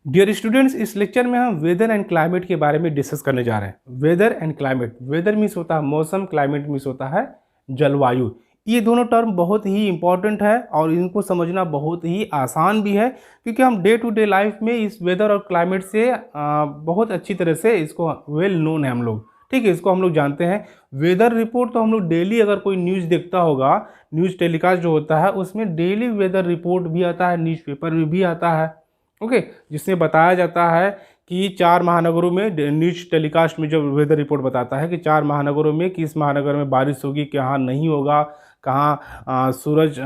Dear students, इस lecture में हम वेदर एंड क्लाइमेट के बारे में डिस्कस करने जा रहे हैं। Weather and climate, weather means होता है मौसम, क्लाइमेट मीन्स होता है जलवायु। ये दोनों टर्म बहुत ही इंपॉर्टेंट है और इनको समझना बहुत ही आसान भी है, क्योंकि हम डे टू डे लाइफ में इस वेदर और क्लाइमेट से बहुत अच्छी तरह से इसको वेल नोन है हम लोग। ठीक है, इसको हम लोग जानते हैं। वेदर रिपोर्ट तो हम लोग डेली, अगर कोई न्यूज़ देखता होगा, न्यूज़ टेलीकास्ट जो होता है उसमें डेली वेदर रिपोर्ट भी आता है, न्यूज़पेपर में भी आता है। ओके, जिसमें बताया जाता है कि 4 महानगरों में, न्यूज टेलीकास्ट में जो वेदर रिपोर्ट बताता है कि 4 महानगरों में किस महानगर में बारिश होगी, कहाँ नहीं होगा, कहाँ सूरज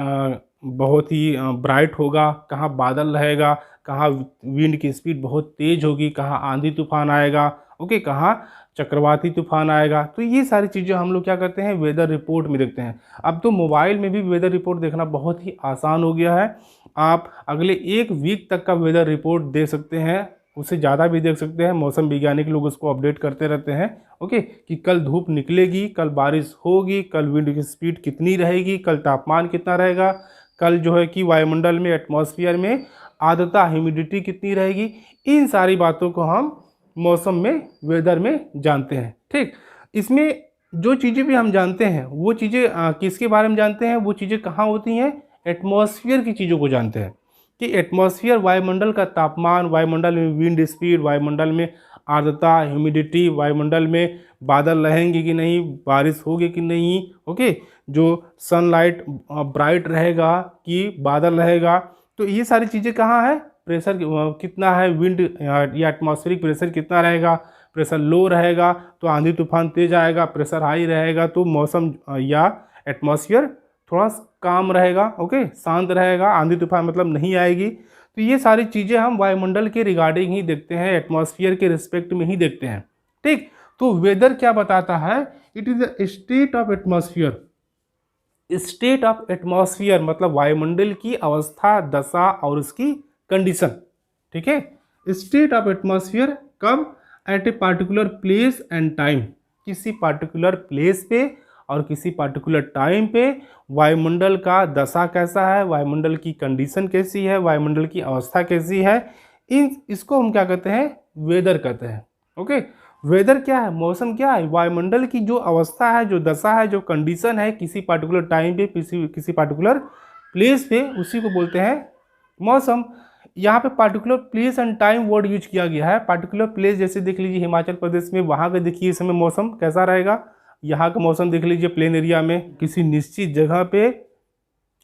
बहुत ही ब्राइट होगा, कहाँ बादल रहेगा, कहाँ विंड की स्पीड बहुत तेज़ होगी, कहाँ आंधी तूफान आएगा, ओके, कहाँ चक्रवाती तूफान आएगा। तो ये सारी चीज़ें हम लोग क्या करते हैं, वेदर रिपोर्ट में देखते हैं। अब तो मोबाइल में भी वेदर रिपोर्ट देखना बहुत ही आसान हो गया है। आप अगले 1 वीक तक का वेदर रिपोर्ट देख सकते हैं, उससे ज़्यादा भी देख सकते हैं। मौसम वैज्ञानिक लोग उसको अपडेट करते रहते हैं, ओके, कि कल धूप निकलेगी, कल बारिश होगी, कल विंड की स्पीड कितनी रहेगी, कल तापमान कितना रहेगा, कल जो है कि वायुमंडल में, एटमॉस्फेयर में आर्द्रता, ह्यूमिडिटी कितनी रहेगी। इन सारी बातों को हम मौसम में, वेदर में जानते हैं। ठीक, इसमें जो चीज़ें भी हम जानते हैं वो चीज़ें किसके बारे में जानते हैं, वो चीज़ें कहाँ होती हैं, एटमॉस्फेयर की चीज़ों को जानते हैं कि एटमॉस्फेयर, वायुमंडल का तापमान, वायुमंडल में विंड स्पीड, वायुमंडल में आर्द्रता, ह्यूमिडिटी, वायुमंडल में बादल रहेंगे कि नहीं, बारिश होगी कि नहीं, ओके, जो सनलाइट ब्राइट रहेगा कि बादल रहेगा। तो ये सारी चीज़ें कहाँ है, प्रेशर कितना है, विंड या एटमॉस्फेरिक प्रेशर कितना रहेगा, प्रेशर लो रहेगा तो आंधी तूफान तेज आएगा, प्रेशर हाई रहेगा तो मौसम या एटमॉस्फेयर थोड़ा काम रहेगा, ओके, शांत रहेगा, आंधी तूफान मतलब नहीं आएगी। तो ये सारी चीज़ें हम वायुमंडल के रिगार्डिंग ही देखते हैं, एटमॉस्फेयर के रिस्पेक्ट में ही देखते हैं। ठीक, तो वेदर क्या बताता है, it is the state of atmosphere. State of atmosphere मतलब वायुमंडल की अवस्था, दशा और उसकी कंडीशन। ठीक है, स्टेट ऑफ एटमॉस्फेयर कब, at a particular place and time, किसी पार्टिकुलर प्लेस पे और किसी पार्टिकुलर टाइम पे वायुमंडल का दशा कैसा है, वायुमंडल की कंडीशन कैसी है, वायुमंडल की अवस्था कैसी है, इसको हम क्या कहते हैं, वेदर कहते हैं। ओके, वेदर क्या है, मौसम क्या है, वायुमंडल की जो अवस्था है, जो दशा है, जो कंडीशन है किसी पार्टिकुलर टाइम पे, किसी पार्टिकुलर प्लेस पे, उसी को बोलते हैं मौसम। यहाँ पे particular place and time word use किया गया है। पार्टिकुलर प्लेस जैसे देख लीजिए हिमाचल प्रदेश में, वहाँ का देखिए इस समय मौसम कैसा रहेगा। यहाँ का मौसम देख लीजिए प्लेन एरिया में, किसी निश्चित जगह पे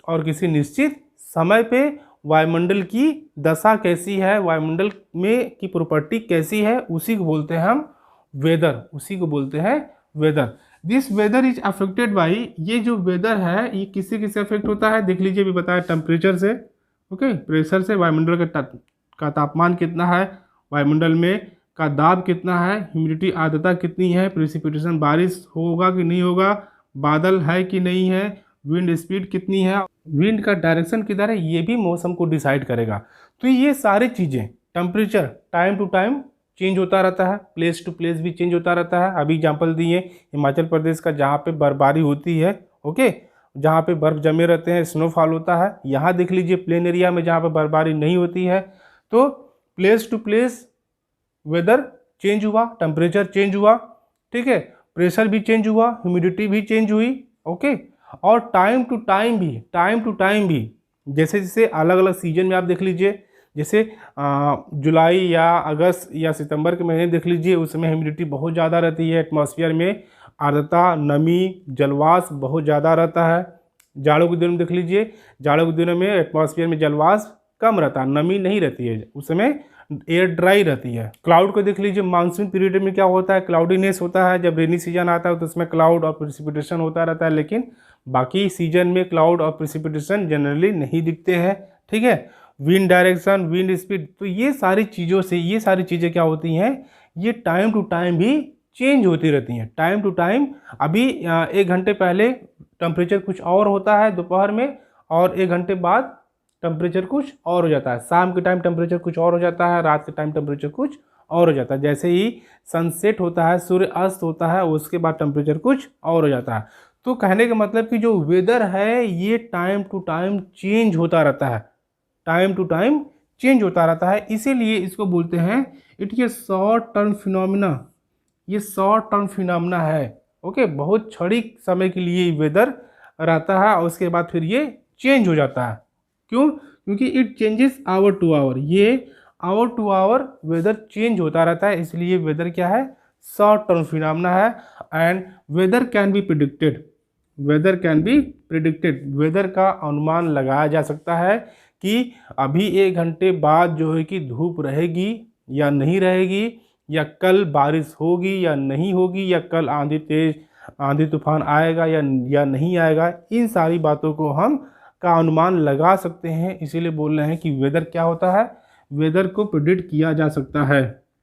और किसी निश्चित समय पे वायुमंडल की दशा कैसी है, वायुमंडल में की प्रॉपर्टी कैसी है, उसी को बोलते हैं हम वेदर, उसी को बोलते हैं weather. This weather is affected by, ये जो वेदर है ये किससे किससे अफेक्ट होता है, देख लीजिए, भी बताया टेम्परेचर से, ओके, प्रेशर से, वायुमंडल का तापमान कितना है, वायुमंडल में का दाब कितना है, ह्यूमिडिटी, आर्द्रता कितनी है, प्रेसिपिटेशन, बारिश होगा कि नहीं होगा, बादल है कि नहीं है, विंड स्पीड कितनी है, विंड का डायरेक्शन किधर है, ये भी मौसम को डिसाइड करेगा। तो ये सारी चीज़ें, temperature time to time change होता रहता है, प्लेस टू प्लेस भी चेंज होता रहता है। अभी एग्जाम्पल दिए हिमाचल प्रदेश का, जहाँ पे बर्फबारी होती है, ओके, जहाँ पे बर्फ़ जमे रहते हैं, स्नोफॉल होता है। यहाँ देख लीजिए प्लेन एरिया में जहाँ पे बर्फबारी नहीं होती है। तो place to place weather change हुआ, टेम्परेचर चेंज हुआ, ठीक है, प्रेशर भी चेंज हुआ, ह्यूमिडिटी भी चेंज हुई, ओके, और टाइम टू टाइम भी, जैसे जैसे अलग अलग सीजन में आप देख लीजिए, जैसे जुलाई या अगस्त या सितंबर के महीने देख लीजिए, उसमें ह्यूमिडिटी बहुत ज़्यादा रहती है, एटमॉस्फेयर में आर्द्रता, नमी, जलवाष्प बहुत ज़्यादा रहता है। जाड़ों के दिनों में देख लीजिए, जाड़ों के दिनों में एटमॉस्फेयर में जलवाष्प कम रहता है, नमी नहीं रहती है, उस समय एयर ड्राई रहती है। क्लाउड को देख लीजिए, मानसून पीरियड में क्या होता है, क्लाउडीनेस होता है। जब रेनी सीजन आता है तो उसमें क्लाउड और प्रेसिपिटेशन होता रहता है, लेकिन बाकी सीजन में क्लाउड और प्रेसिपिटेशन जनरली नहीं दिखते हैं। ठीक है, विंड डायरेक्शन, विंड स्पीड, तो ये सारी चीज़ों से, ये सारी चीज़ें क्या होती हैं, ये टाइम टू टाइम भी चेंज होती रहती हैं, टाइम टू टाइम। अभी 1 घंटे पहले टेम्परेचर कुछ और होता है दोपहर में, और 1 घंटे बाद टेम्परेचर कुछ और हो जाता है, शाम के टाइम टेम्परेचर कुछ और हो जाता है, रात के टाइम टेम्परेचर कुछ और हो जाता है। जैसे ही सनसेट होता है, सूर्य अस्त होता है, उसके बाद टेम्परेचर कुछ और हो जाता है। तो कहने का मतलब कि जो वेदर है ये टाइम टू टाइम चेंज होता रहता है, टाइम टू टाइम चेंज होता रहता है, इसीलिए इसको बोलते हैं it is short term phenomena. ये शॉर्ट टर्म फिनोमिना है। ओके, बहुत क्षणिक समय के लिए वेदर रहता है और उसके बाद फिर ये चेंज हो जाता है। क्यों? क्योंकि it changes hour to hour, ये hour to hour weather change होता रहता है, इसलिए वेदर क्या है? शॉर्ट टर्म फिनोमिना है। And weather can be predicted, weather can be predicted, weather का अनुमान लगाया जा सकता है कि अभी 1 घंटे बाद जो है कि धूप रहेगी या नहीं रहेगी, या कल बारिश होगी या नहीं होगी, या कल आंधी तूफान आएगा या नहीं आएगा। इन सारी बातों को हम का अनुमान लगा सकते हैं, इसीलिए बोल रहे हैं कि वेदर क्या होता है? वेदर को प्रिडिक्ट किया जा सकता है।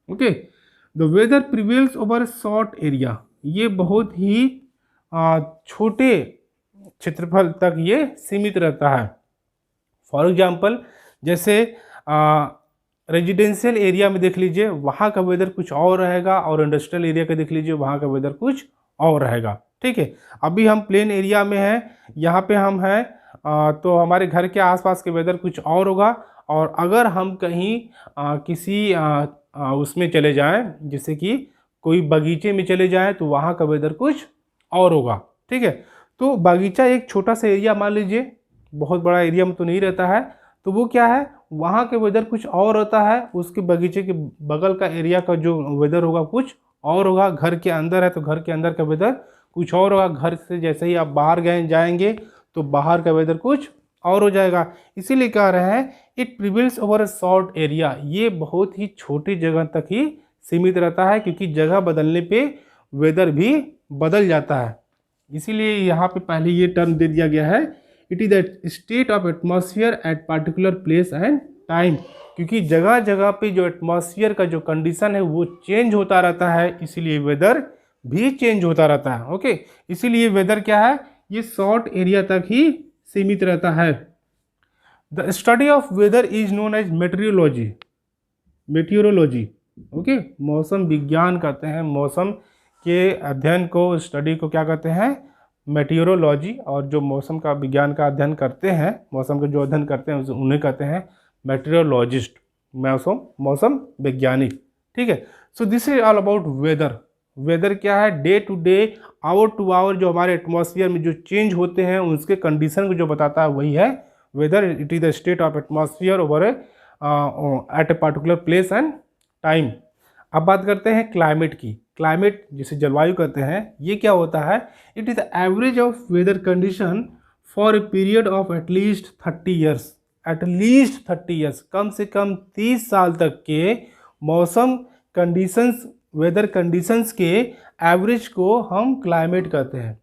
Okay, the weather prevails over short area, ये बहुत ही छोटे क्षेत्रफल तक ये सीमित रहता है। फॉर एग्जाम्पल, जैसे रेजिडेंशियल एरिया में देख लीजिए, वहाँ का वेदर कुछ और रहेगा, और इंडस्ट्रियल एरिया का देख लीजिए, वहाँ का वेदर कुछ और रहेगा। ठीक है, अभी हम प्लेन एरिया में हैं, यहाँ पे हम हैं, तो हमारे घर के आसपास के वेदर कुछ और होगा। और अगर हम कहीं किसी उसमें चले जाएं, जैसे कि कोई बगीचे में चले जाएं, तो वहाँ का वेदर कुछ और होगा। ठीक है, तो बगीचा एक छोटा सा एरिया मान लीजिए, बहुत बड़ा एरिया में तो नहीं रहता है, तो वो क्या है, वहाँ के वेदर कुछ और होता है, उसके बगीचे के बगल का एरिया का जो वेदर होगा कुछ और होगा। घर के अंदर है तो घर के अंदर का वेदर कुछ और होगा। घर से जैसे ही आप बाहर जाएंगे तो बाहर का वेदर कुछ और हो जाएगा। इसीलिए कह रहे हैं it prevails over a short area, ये बहुत ही छोटी जगह तक ही सीमित रहता है, क्योंकि जगह बदलने पे वेदर भी बदल जाता है। इसीलिए यहाँ पे पहले ये टर्म दे दिया गया है, it is the state of atmosphere eight particular place and time, क्योंकि जगह जगह पे जो एटमॉस्फेयर का जो कंडीशन है वो चेंज होता रहता है, इसीलिए वेदर भी चेंज होता रहता है। ओके, इसीलिए वेदर क्या है, ये शॉर्ट एरिया तक ही सीमित रहता है। The study of weather is known as meteorology, meteorology. Okay, मौसम विज्ञान कहते हैं, मौसम के अध्ययन को, स्टडी को क्या कहते हैं? मेटियोरोलॉजी। और जो मौसम का विज्ञान का अध्ययन करते हैं, मौसम का जो अध्ययन करते हैं उन्हें कहते हैं मेटियोरोलॉजिस्ट, मौसम वैज्ञानिक। ठीक है, so this is all about weather. Weather क्या है? Day to day, hour to hour जो हमारे एटमॉस्फेयर में जो चेंज होते हैं उसके कंडीशन को जो बताता है वही है weather. It is the state of atmosphere over at a particular place and time. अब बात करते हैं क्लाइमेट की। क्लाइमेट जिसे जलवायु कहते हैं, ये क्या होता है? It is the average of weather condition for a period of एटलीस्ट 30 ईयर्स, एटलीस्ट 30 ईयर्स, कम से कम 30 साल तक के मौसम कंडीशंस, वेदर कंडीशंस के एवरेज को हम क्लाइमेट कहते हैं।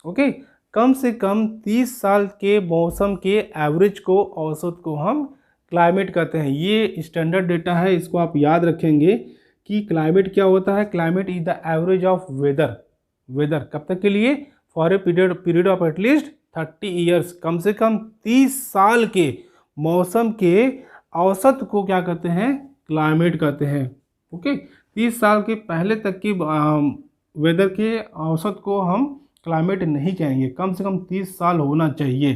ओके, कम से कम 30 साल के मौसम के एवरेज को, औसत को हम क्लाइमेट कहते हैं। ये स्टैंडर्ड डेटा है, इसको आप याद रखेंगे कि क्लाइमेट क्या होता है। Climate is the average of weather. Weather कब तक के लिए? फॉर ए पीरियड ऑफ एटलीस्ट 30 ईयर्स, कम से कम 30 साल के मौसम के औसत को क्या कहते हैं? क्लाइमेट कहते हैं। ओके, 30 साल के पहले तक की वेदर के औसत को हम क्लाइमेट नहीं कहेंगे, कम से कम 30 साल होना चाहिए।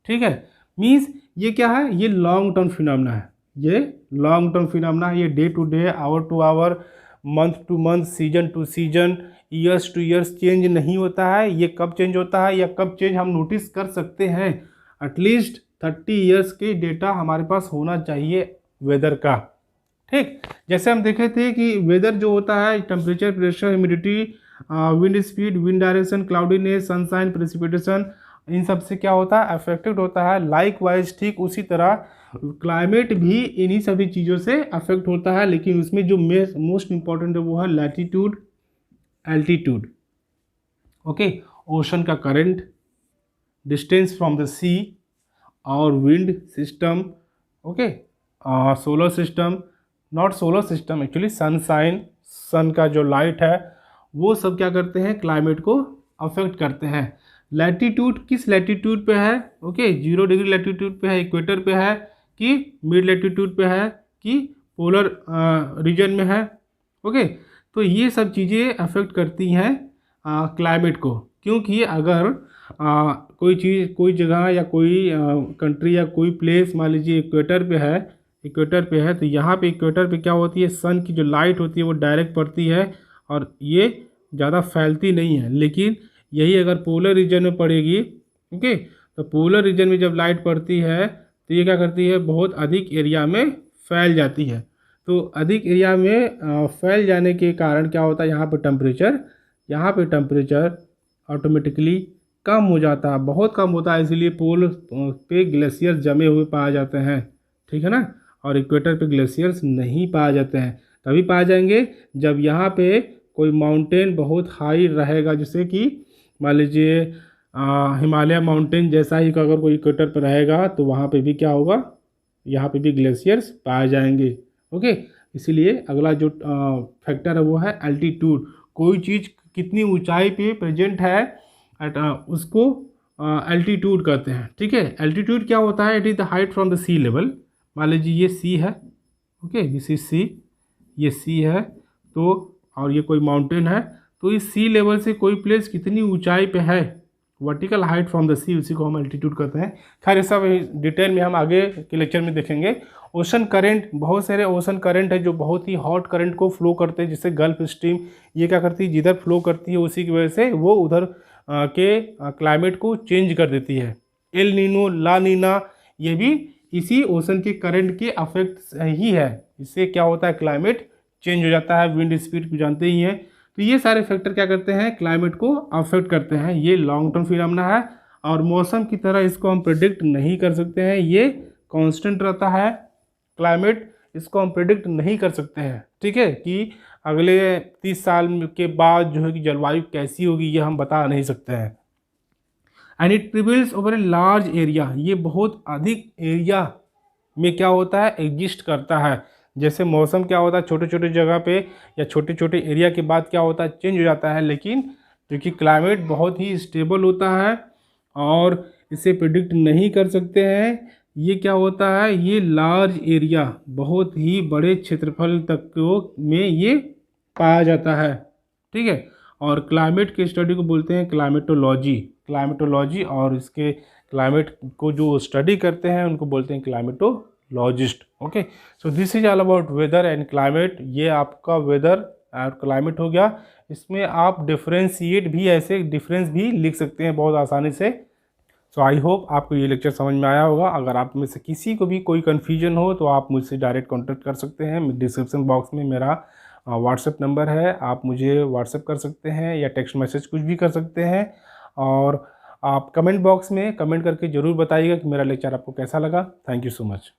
ठीक है, मीन्स ये क्या है? ये लॉन्ग टर्म फिनोमेना है, ये लॉन्ग टर्म फिनोमेना है। ये day to day, hour to hour, month to month, season to season, years to years change नहीं होता है। ये कब चेंज होता है या कब चेंज हम नोटिस कर सकते हैं? एटलीस्ट 30 ईयर्स के डेटा हमारे पास होना चाहिए वेदर का। ठीक, जैसे हम देखे थे कि वेदर जो होता है, temperature, pressure, humidity, wind speed, wind direction, cloudiness, sunshine, precipitation, इन सब से क्या होता है? अफेक्टेड होता है। लाइक वाइज ठीक उसी तरह क्लाइमेट भी इन्हीं सभी चीज़ों से अफेक्ट होता है, लेकिन उसमें जो मोस्ट इंपॉर्टेंट है वो है लैटीट्यूड, एल्टीट्यूड। ओके, ओशन का current, distance from the sea, और wind system. Okay, solar system, not solar system actually, sunshine, sun का जो लाइट है वो सब क्या करते हैं? क्लाइमेट को अफेक्ट करते हैं। लैटीट्यूड किस लैटीट्यूड पे है? ओके, 0 डिग्री लैटीट्यूड पे है, इक्वेटर पे है, कि मिड लैटीट्यूड पे है, कि पोलर रीजन में है। ओके, तो ये सब चीज़ें अफेक्ट करती हैं क्लाइमेट को, क्योंकि अगर कोई चीज़, कोई जगह या कोई कंट्री या कोई प्लेस मान लीजिए इक्वेटर पे है, इक्वेटर पे है, तो यहाँ पे इक्वेटर पे क्या होती है, सन की जो लाइट होती है वो डायरेक्ट पड़ती है और ये ज़्यादा फैलती नहीं है। लेकिन यही अगर पोलर रीजन में पड़ेगी, ओके, तो पोलर रीजन में जब लाइट पड़ती है तो ये क्या करती है, बहुत अधिक एरिया में फैल जाती है। तो अधिक एरिया में फैल जाने के कारण क्या होता है, यहाँ पे टेम्परेचर ऑटोमेटिकली कम हो जाता है, बहुत कम होता है। इसीलिए पोल पे ग्लेशियर जमे हुए पाए जाते हैं, ठीक है ना। और इक्वेटर पे ग्लेशियर्स नहीं पाए जाते हैं। तभी पाए जाएंगे जब यहाँ पे कोई माउंटेन बहुत हाई रहेगा, जैसे कि मान लीजिए हिमालय माउंटेन जैसा ही अगर कोई इक्वेटर पर रहेगा तो वहाँ पे भी क्या होगा, यहाँ पे भी ग्लेशियर्स पाए जाएंगे। ओके, इसीलिए अगला जो फैक्टर है वो है एल्टीट्यूड। कोई चीज़ कितनी ऊंचाई पे प्रेजेंट है उसको एल्टीट्यूड कहते हैं, ठीक है। एल्टीट्यूड क्या होता है, it is the height from the sea level. मान लीजिए ये सी है, ओके, दिस इज सी, ये सी है, तो और ये कोई माउंटेन है, तो इस सी लेवल से कोई प्लेस कितनी ऊंचाई पे है, वर्टिकल हाइट फ्रॉम द सी, उसी को हम एल्टीट्यूड कहते हैं। खैर ये सब डिटेल में हम आगे के लेक्चर में देखेंगे। ओशन करंट, बहुत सारे ओशन करंट है जो बहुत ही हॉट करंट को फ्लो करते हैं, जिससे गल्फ स्ट्रीम ये क्या करती है, जिधर फ्लो करती है उसी की वजह से वो उधर के क्लाइमेट को चेंज कर देती है। एल नीनो, ला नीना, ये भी इसी ओशन के करंट के अफेक्ट ही है। इससे क्या होता है, क्लाइमेट चेंज हो जाता है। विंड स्पीड को जानते ही हैं। तो ये सारे फैक्टर क्या करते हैं, क्लाइमेट को अफेक्ट करते हैं। ये लॉन्ग टर्म फिनोमेना है और मौसम की तरह इसको हम प्रेडिक्ट नहीं कर सकते हैं, ये कांस्टेंट रहता है क्लाइमेट, इसको हम प्रेडिक्ट नहीं कर सकते हैं, ठीक है। कि अगले 30 साल के बाद जो है कि जलवायु कैसी होगी ये हम बता नहीं सकते हैं। And it prevails over a large area, ये बहुत अधिक एरिया में क्या होता है, एग्जिस्ट करता है। जैसे मौसम क्या होता है, छोटे छोटे जगह पे या छोटे छोटे एरिया के बाद क्या होता है, चेंज हो जाता है। लेकिन क्योंकि क्लाइमेट बहुत ही स्टेबल होता है और इसे प्रिडिक्ट नहीं कर सकते हैं, ये क्या होता है, ये लार्ज एरिया, बहुत ही बड़े क्षेत्रफल तक में ये पाया जाता है, ठीक है। और क्लाइमेट के स्टडी को बोलते हैं क्लाइमेटोलॉजी, और इसके क्लाइमेट को जो स्टडी करते हैं उनको बोलते हैं climatologist. Okay, so this is all about weather and climate. ये आपका वेदर और क्लाइमेट हो गया। इसमें आप डिफ्रेंशिएट भी, ऐसे डिफरेंस भी लिख सकते हैं बहुत आसानी से। सो आई होप आपको ये लेक्चर समझ में आया होगा। अगर आप में से किसी को भी कोई कन्फ्यूजन हो तो आप मुझसे डायरेक्ट कॉन्टैक्ट कर सकते हैं। डिस्क्रिप्शन बॉक्स में मेरा व्हाट्सएप नंबर है, आप मुझे व्हाट्सएप कर सकते हैं या टेक्स्ट मैसेज कुछ भी कर सकते हैं। और आप कमेंट बॉक्स में कमेंट करके ज़रूर बताइएगा कि मेरा लेक्चर आपको कैसा लगा। Thank you so much.